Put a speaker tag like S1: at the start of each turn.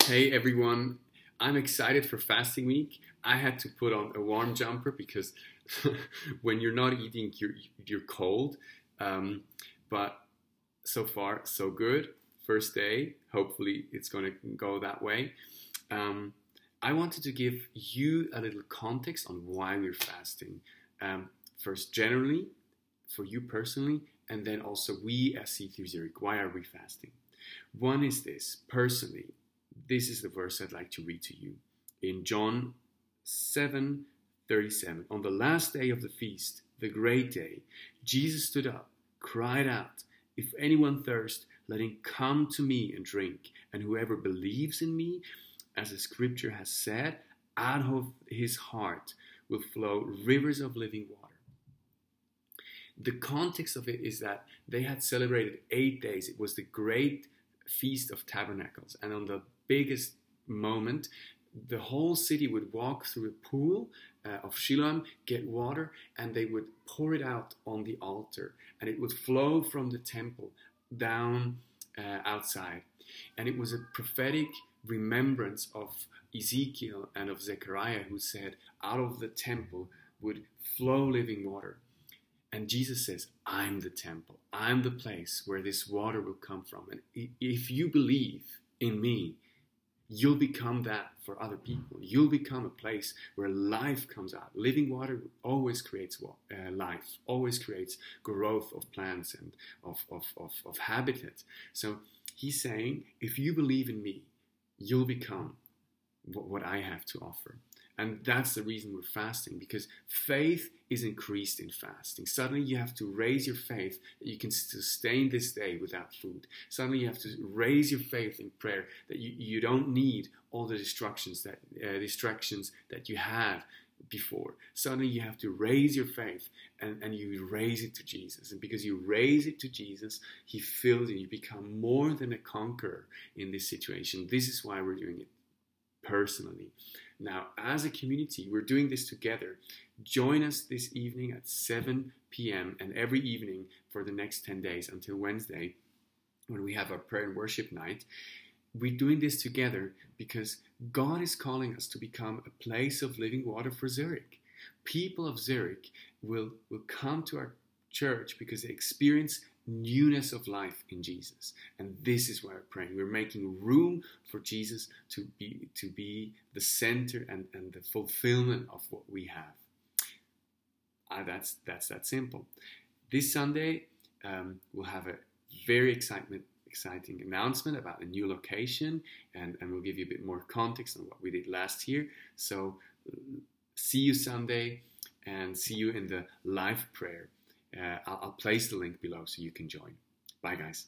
S1: Hey everyone, I'm excited for fasting week. I had to put on a warm jumper because when you're not eating, you're cold. Um, but so far, so good. First day, hopefully it's going to go that way. Um, I wanted to give you a little context on why we're fasting. First, generally, for you personally, and then also we as C3 Zurich. Why are we fasting? One is this, personally. This is the verse I'd like to read to you. In John 7:37, on the last day of the feast, the great day, Jesus stood up, cried out, "If anyone thirst, let him come to me and drink. And whoever believes in me, as the scripture has said, out of his heart will flow rivers of living water." The context of it is that they had celebrated 8 days. It was the great Feast of Tabernacles. And on the biggest moment, the whole city would walk through a pool of Shiloam, get water, and they would pour it out on the altar. And it would flow from the temple down outside. And it was a prophetic remembrance of Ezekiel and of Zechariah, who said, out of the temple would flow living water. And Jesus says, I'm the temple. I'm the place where this water will come from. And if you believe in me, you'll become that for other people. You'll become a place where life comes out. Living water always creates life, always creates growth of plants and of habitat. So he's saying, if you believe in me, you'll become what I have to offer. And that's the reason we're fasting, because faith is increased in fasting. Suddenly you have to raise your faith that you can sustain this day without food. Suddenly you have to raise your faith in prayer that you don't need all the distractions that you had before. Suddenly you have to raise your faith and you raise it to Jesus. And because you raise it to Jesus, he fills you. You become more than a conqueror in this situation. This is why we're doing it personally. Now, as a community, we're doing this together. Join us this evening at 7 p.m. and every evening for the next 10 days until Wednesday, when we have our prayer and worship night. We're doing this together because God is calling us to become a place of living water for Zurich. People of Zurich will come to our church because they experience newness of life in Jesus. And this is why we're praying. We're making room for Jesus to be the center and the fulfillment of what we have. That's that simple. This Sunday, we'll have a very exciting announcement about a new location, and we'll give you a bit more context on what we did last year. So see you Sunday, and see you in the live prayer. I'll place the link below so you can join. Bye, guys.